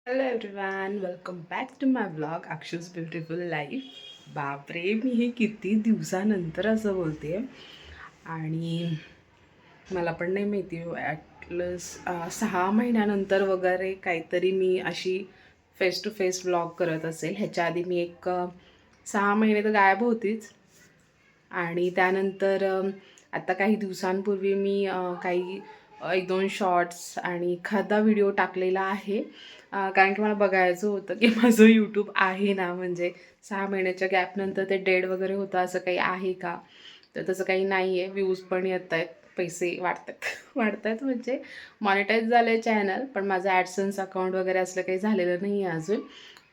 Hello everyone, welcome back to my blog Akshu's beautiful life. बापरे, मी हे किती दिवसानंतर असं बोलते आणि मला पण नाही माहिती ॲटलिस्ट 6 महिन्यानंतर वगैरे काहीतरी मी अशी फेस टू फेस ब्लॉग करत असेल. ह्याच्या आधी मी एक 6 महिने तर गायब होतीच आणि त्यानंतर आता काही दिवसांपूर्वी मी काही 1-2 शॉर्ट्स आणि एखादा व्हिडिओ टाकलेला आहे. कारण की मला बघायचं होतं की माझं यूट्यूब आहे ना, म्हणजे 6 महिन्याच्या गॅपनंतर ते डेड वगैरे होतं असं काही आहे का? तर तसं काही नाही आहे. व्ह्यूज पण येत आहेत, पैसे वाढत आहेत वाढत आहेत म्हणजे मॉनिटाईज झालं आहे चॅनल, पण माझं ॲडसन्स अकाउंट वगैरे असलं काही झालेलं नाही आहे अजून.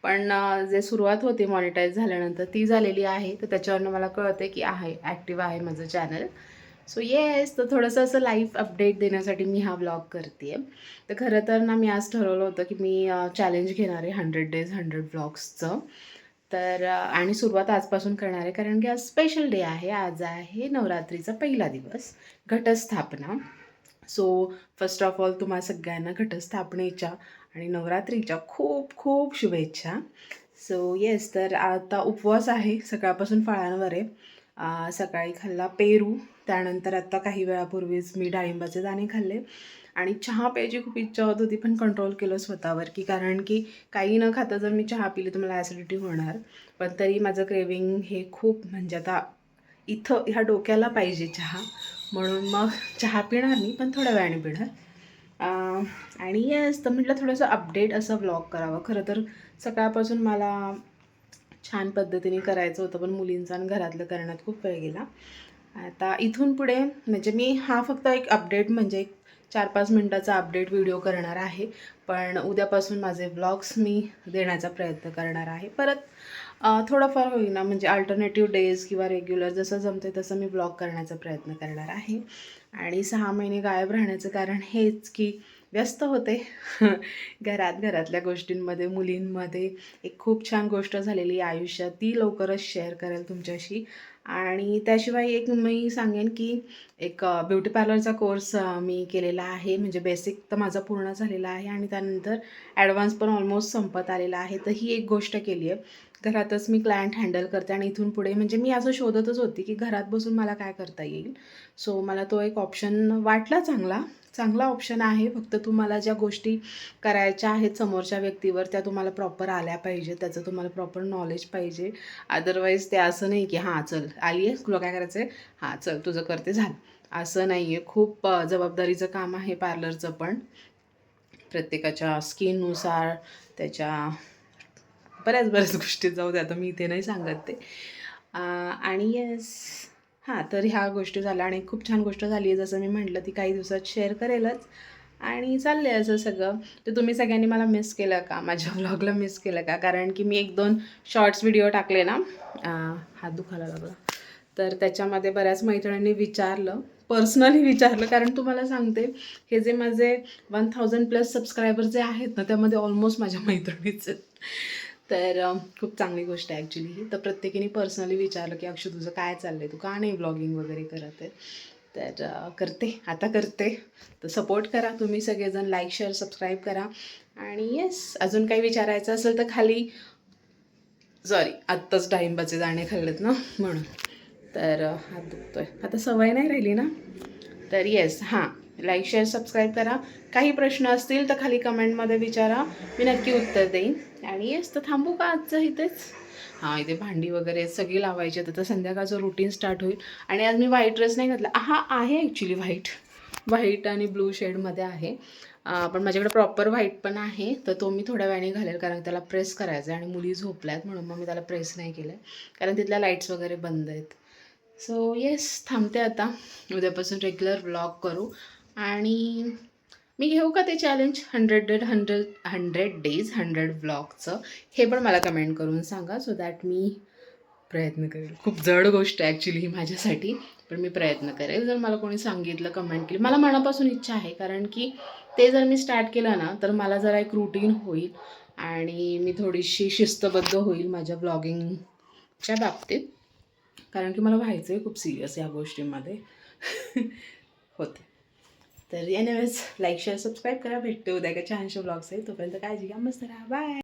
पण जे सुरुवात होती मॉनिटाईज झाल्यानंतर ती झालेली आहे. तर त्याच्यावरनं मला कळते की आहे, ॲक्टिव्ह आहे माझं चॅनल. सो येस, तर थोडंसं असं लाईफ अपडेट देण्यासाठी मी हा ब्लॉग करते आहे. तर खरं तर ना, मी आज ठरवलं होतं की मी चॅलेंज घेणार आहे 100 डेज 100 व्लॉग्सचं. तर आणि सुरुवात आजपासून करणार आहे, कारण की आज स्पेशल डे आहे. आज आहे नवरात्रीचा पहिला दिवस, घटस्थापना. सो फर्स्ट ऑफ ऑल तुम्हा सगळ्यांना घटस्थापनेच्या आणि नवरात्रीच्या खूप खूप शुभेच्छा. सो येस, तर आता उपवास आहे, सकाळपासून फळांवर आहे. सकाळी खाल्ला पेरू, त्यानंतर आत्ता काही वेळापूर्वीच मी डाळिंबाचे दाणे खाल्ले आणि चहा प्यायची खूप इच्छा होत होती, पण कंट्रोल केलं स्वतःवर, की कारण की काही न खाता जर मी चहा पिली तर मला ॲसिडिटी होणार. पण तरी माझं क्रेविंग हे खूप, म्हणजे आता इथं ह्या डोक्याला पाहिजे चहा, म्हणून मग चहा पिणार मी, पण थोड्या वेळाने पिणार. आणि येस, तर म्हटलं थोडंसं अपडेट असं व्लॉग करावं. खरं तर सकाळपासून मला छान पद्धतीने करायचं होतं, पण मुलींचा आणि घरातलं करण्यात खूप वेळ गेला. आता इथून पुढे म्हणजे मी हा फक्त एक अपडेट, म्हणजे एक 4-5 मिनटाचा अपडेट व्हिडिओ करणार आहे. पण उद्यापासून माझे व्लॉग्स मी देण्याचा प्रयत्न करणार आहे. परत थोडंफार होईना, म्हणजे अल्टरनेटिव्ह डेज किंवा रेग्युलर जसं जमते तसं मी व्लॉग करण्याचा प्रयत्न करणार आहे. आणि 6 महिने गायब राहण्याचं कारण हेच की व्यस्त होते घरातल्या गोष्टींमध्ये, मुलींमध्ये. एक खूप छान गोष्ट झालेली आहे आयुष्यात, ती लवकरच शेअर करेल तुमच्याशी. आणि त्याशिवाय एक मी सांगेन की एक ब्युटी पार्लरचा कोर्स मी केलेला आहे. म्हणजे बेसिक तर माझा पूर्ण झालेला आहे आणि त्यानंतर ॲडव्हान्स पण ऑलमोस्ट संपत आलेला आहे. तर ही एक गोष्ट केली आहे. घरातच मी क्लायंट हँडल करते आणि इथून पुढे म्हणजे मी असं शोधतच होती की घरात बसून मला काय करता येईल. सो मला तो एक ऑप्शन वाटला चांगला ऑप्शन आहे. फक्त तुम्हाला ज्या गोष्टी करायच्या आहेत समोरच्या व्यक्तीवर, त्या तुम्हाला प्रॉपर आल्या पाहिजे, त्याचं तुम्हाला प्रॉपर नॉलेज पाहिजे. अदरवाईज ते असं नाही की हां चल आली आहे, तुला काय करायचं आहे, हां चल तुझं करते, झालं. असं नाही आहे. खूप जबाबदारीचं काम आहे पार्लरचं पण. प्रत्येकाच्या स्किननुसार, त्याच्या बऱ्याच गोष्टी जाऊ दे, आता मी इथे नाही सांगत ते. आणि येस, हां, तर ह्या गोष्टी झाल्या आणि खूप छान गोष्ट झाली आहे. जसं मी म्हटलं, ती काही दिवसात शेअर करेलच. आणि चाललं आहे असं सगळं. तर तुम्ही सगळ्यांनी मला मिस केलं का? माझ्या व्लॉगला मिस केलं का? कारण की मी 1-2 शॉर्ट्स व्हिडिओ टाकले ना, हात दुखायला लागला. तर त्याच्यामध्ये बऱ्याच मैत्रिणींनी विचारलं, पर्सनली विचारलं. कारण तुम्हाला सांगते, हे जे माझे 1000+ सबस्क्रायबर जे आहेत ना, त्यामध्ये ऑलमोस्ट माझ्या मैत्रिणीच आहेत. तर खूप चांगली गोष्ट आहे ॲक्च्युली ही. तर प्रत्येकीने पर्सनली विचारलं की अक्षु तुझं काय चाललं आहे, तू का नाही ब्लॉगिंग वगैरे करत आहे. तर आता करते. तर सपोर्ट करा तुम्ही सगळेजण, लाईक शेअर सबस्क्राईब करा. आणि येस, अजून काही विचारायचं असेल तर खाली, सॉरी आत्ताच डाळिंबाचे दाणे खाल्लेत ना म्हणून. तर हात दुखतोय, आता सवय नाही राहिली ना. तर येस, हां, लाईक शेअर सबस्क्राईब करा. काही प्रश्न असतील तर खाली कमेंटमध्ये विचारा, मी नक्की उत्तर देईन. आणि येस, तर थांबू का आजचं इथेच? हां, इथे भांडी वगैरे सगळी लावायची आहेत. तर संध्याकाळचं रुटीन स्टार्ट होईल. आणि आज मी व्हाईट ड्रेस नाही घातला. हा आहे ॲक्च्युली व्हाईट आणि ब्लू शेडमध्ये आहे. पण माझ्याकडे प्रॉपर व्हाईट पण आहे, तर तो मी थोड्या वेळाने घालेल, कारण त्याला प्रेस करायचं आहे आणि मुली झोपल्या आहेत, म्हणून मग मी त्याला प्रेस नाही केलं आहे, कारण तिथल्या लाईट्स वगैरे बंद आहेत. सो येस, थांबते आता. उद्यापासून रेग्युलर व्लॉग करू. आणि मी घेऊ का ते चॅलेंज 100 डेज 100 व्लॉगचं? हे पण मला कमेंट करून सांगा, सो दॅट मी प्रयत्न करेल. खूप जड गोष्ट आहे ॲक्च्युली ही माझ्यासाठी, पण मी प्रयत्न करेल. जर मला कोणी सांगितलं, कमेंट केली, मला मनापासून इच्छा आहे, कारण की ते जर मी स्टार्ट केलं ना, तर मला जरा एक रूटीन होईल आणि मी थोडीशी शिस्तबद्ध होईल माझ्या ब्लॉगिंगच्या बाबतीत. कारण की मला व्हायचं आहे खूप सिरियस या गोष्टींमध्ये होते. तर एनिवेज लाईक शेअर सबस्क्राईब करा. भेटते उद्या का छानशा ब्लॉग्स आहे. तोपर्यंत काळजी घ्या. मस्त राहा. बाय.